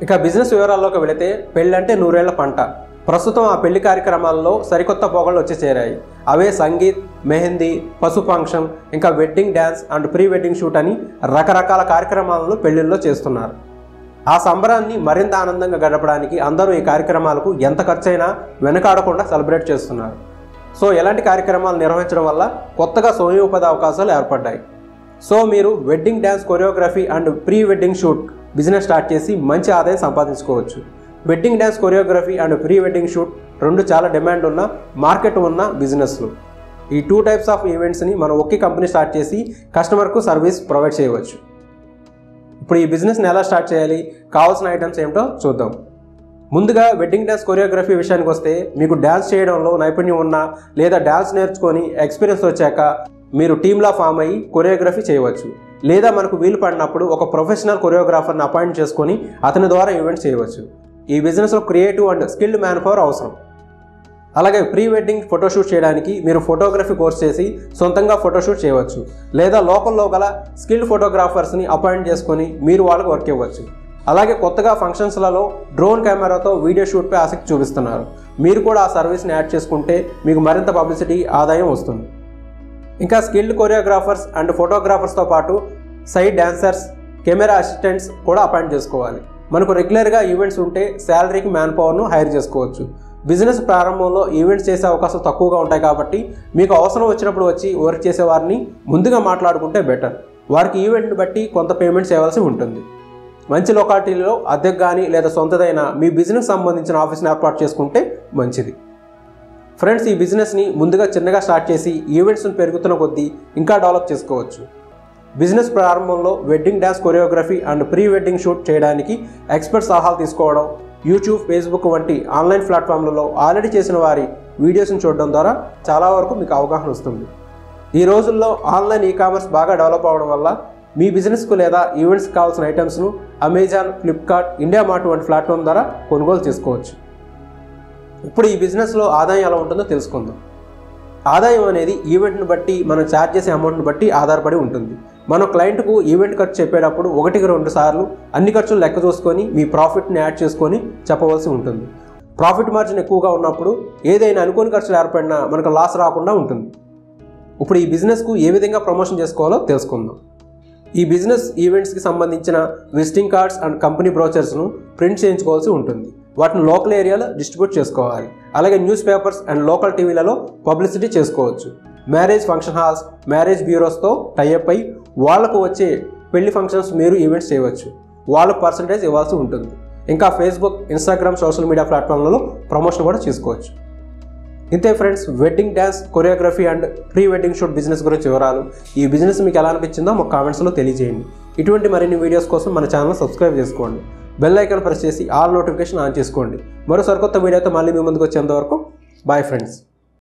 ఇక బిజినెస్ వివరాల్లోకి వెళితే పెళ్ళంటే నూరేళ్ల పంట. ప్రస్తుతం ఆ పెళ్లి కార్యక్రమాల్లో సరికొత్త పోగళ్ళు వచ్చి చేరాయి. అవే సంగీత్, మెహందీ, పసుపు ఫంక్షన్, ఇంకా wedding dance and pre wedding shoot అని రకరకాల కార్యక్రమాలను పెళ్లిల్లో చేస్తున్నారు. ఆ సంబరాన్ని మరింత ఆనందంగా గడపడానికి అందరూ ఈ కార్యక్రమాలకు ఎంత ఖర్చైనా వెనకాడకుండా సెలబ్రేట్ చేస్తున్నారు. సో ఎలాంటి కార్యక్రమాలు నిర్వహించడం వల్ల కొత్తగా స్వయం ఉపాధి అవకాశాలు ఏర్పడ్డాయి. సో మీరు wedding dance, choreography and pre wedding shoot business start చేసి మంచి ఆదాయం సంపాదించుకోవచ్చు. Wedding dance, choreography and pre wedding shoot రెండు చాలా డిమాండ్ ఉన్న, మార్కెట్ ఉన్న బిజినెస్లు. ఈ 2 టైప్స్ ఆఫ్ ఈవెంట్స్ని మనం ఒకే కంపెనీ స్టార్ట్ చేసి కస్టమర్కు సర్వీస్ ప్రొవైడ్ చేయవచ్చు. ఇప్పుడు ఈ బిజినెస్ని ఎలా స్టార్ట్ చేయాలి, కావాల్సిన ఐటమ్స్ ఏమిటో చూద్దాం. ముందుగా వెడ్డింగ్ డ్యాన్స్, కొరియోగ్రఫీ విషయానికి వస్తే మీకు డ్యాన్స్ చేయడంలో నైపుణ్యం ఉన్నా లేదా డ్యాన్స్ నేర్చుకొని ఎక్స్పీరియన్స్ వచ్చాక మీరు టీమ్లా ఫామ్ అయ్యి కొరియోగ్రఫీ చేయవచ్చు. లేదా మనకు వీలు పడినప్పుడు ఒక ప్రొఫెషనల్ కొరియోగ్రాఫర్ని అపాయింట్ చేసుకొని అతని ద్వారా ఈవెంట్స్ చేయవచ్చు. ఈ బిజినెస్లో creative and skilled man power అవసరం. అలాగే ప్రీ వెడ్డింగ్ ఫోటోషూట్ చేయడానికి మీరు ఫోటోగ్రఫీ కోర్స్ చేసి సొంతంగా ఫోటోషూట్ చేయవచ్చు. లేదా లోకల్లో గల స్కిల్డ్ ఫోటోగ్రాఫర్స్ని అపాయింట్ చేసుకొని మీరు వాళ్ళకు వర్క్ ఇవ్వచ్చు. అలాగే కొత్తగా ఫంక్షన్స్లలో డ్రోన్ కెమెరాతో వీడియో షూట్పై ఆసక్తి చూపిస్తున్నారు. మీరు కూడా ఆ సర్వీస్ని యాడ్ చేసుకుంటే మీకు మరింత పబ్లిసిటీ, ఆదాయం వస్తుంది. ఇంకా స్కిల్డ్ కొరియోగ్రాఫర్స్ అండ్ ఫోటోగ్రాఫర్స్తో పాటు సైడ్ డాన్సర్స్, కెమెరా అసిస్టెంట్స్ కూడా అపాయింట్ చేసుకోవాలి. మనకు రెగ్యులర్గా ఈవెంట్స్ ఉంటే శాలరీకి మ్యాన్ పవర్ను హైర్ చేసుకోవచ్చు. బిజినెస్ ప్రారంభంలో ఈవెంట్స్ చేసే అవకాశాలు తక్కువగా ఉంటాయి కాబట్టి మీకు అవసరం వచ్చినప్పుడు వచ్చి వర్క్ చేసే వారిని ముందుగా మాట్లాడుకుంటే బెటర్. వారికి ఈవెంట్ని బట్టి కొంత పేమెంట్ చేయవలసి ఉంటుంది. మంచి లొకాలిటీలో అద్దెకు కానీ లేదా సొంతదైన మీ బిజినెస్ సంబంధించిన ఆఫీస్ని ఏర్పాటు చేసుకుంటే మంచిది. ఫ్రెండ్స్, ఈ బిజినెస్ని ముందుగా చిన్నగా స్టార్ట్ చేసి ఈవెంట్స్ని పెరుగుతున్న కొద్దీ ఇంకా డెవలప్ చేసుకోవచ్చు. బిజినెస్ ప్రారంభంలో wedding dance, choreography and pre wedding shoot చేయడానికి ఎక్స్పర్ట్ సలహాలు తీసుకోవడం, యూట్యూబ్, ఫేస్బుక్ వంటి ఆన్లైన్ ప్లాట్ఫామ్లలో ఆల్రెడీ చేసిన వారి వీడియోస్ని చూడడం ద్వారా చాలా వరకు మీకు అవగాహన వస్తుంది. ఈ రోజుల్లో ఆన్లైన్ ఈకామర్స్ బాగా డెవలప్ అవ్వడం వల్ల మీ బిజినెస్కు లేదా ఈవెంట్స్కి కావాల్సిన ఐటమ్స్ను అమెజాన్, ఫ్లిప్కార్ట్, ఇండియా మార్ట్ వంటి ప్లాట్ఫామ్ ద్వారా కొనుగోలు చేసుకోవచ్చు. ఇప్పుడు ఈ బిజినెస్లో ఆదాయం ఎలా ఉంటుందో తెలుసుకుందాం. ఆదాయం అనేది ఈవెంట్ని బట్టి మనం ఛార్జ్ చేసే అమౌంట్ని బట్టి ఆధారపడి ఉంటుంది. మనం క్లయింట్కు ఈవెంట్ ఖర్చు చెప్పేటప్పుడు 1-2 సార్లు అన్ని ఖర్చులు లెక్క చూసుకొని మీ ప్రాఫిట్ని యాడ్ చేసుకొని చెప్పవలసి ఉంటుంది. ప్రాఫిట్ మార్జిన్ ఎక్కువగా ఉన్నప్పుడు ఏదైనా అనుకోని ఖర్చులు ఏర్పడినా మనకు లాస్ రాకుండా ఉంటుంది. ఇప్పుడు ఈ బిజినెస్కు ఏ విధంగా ప్రమోషన్ చేసుకోవాలో తెలుసుకుందాం. ఈ బిజినెస్ ఈవెంట్స్కి సంబంధించిన విజిటింగ్ కార్డ్స్ అండ్ కంపెనీ బ్రోచర్స్ను ప్రింట్ చేయించుకోవాల్సి ఉంటుంది. వాటిని లోకల్ ఏరియాలో డిస్ట్రిబ్యూట్ చేసుకోవాలి. అలాగే న్యూస్ పేపర్స్ అండ్ లోకల్ టీవీలలో పబ్లిసిటీ చేసుకోవచ్చు. మ్యారేజ్ ఫంక్షన్ హాల్స్, మ్యారేజ్ బ్యూరోస్తో టైఅప్ అయి వాళ్లకు వచ్చే పెళ్లి ఫంక్షన్స్ మీరు ఈవెంట్స్ చేయవచ్చు. వాళ్ళకు పర్సంటేజ్ ఇవ్వాల్సి ఉంటుంది. ఇంకా ఫేస్బుక్, ఇన్స్టాగ్రామ్, సోషల్ మీడియా ప్లాట్ఫామ్లలో ప్రమోషన్ కూడా చేసుకోవచ్చు. ఇంతే friends, wedding dance, choreography and pre wedding shoot business గురించి వివరాలు. ఈ బిజినెస్ మీకు ఎలా అనిపించిందో మా కామెంట్స్లో తెలియజేయండి. ఇటువంటి మరిన్ని వీడియోస్ కోసం మన ఛానల్ సబ్స్క్రైబ్ చేసుకోండి. బెల్ ఐకాన్ ప్రెస్ చేసి ఆల్ నోటిఫికేషన్ ఆన్ చేసుకోండి. మరో సరికొత్త వీడియోతో మళ్ళీ మీ ముందుకు వచ్చేంత వరకు బాయ్ ఫ్రెండ్స్.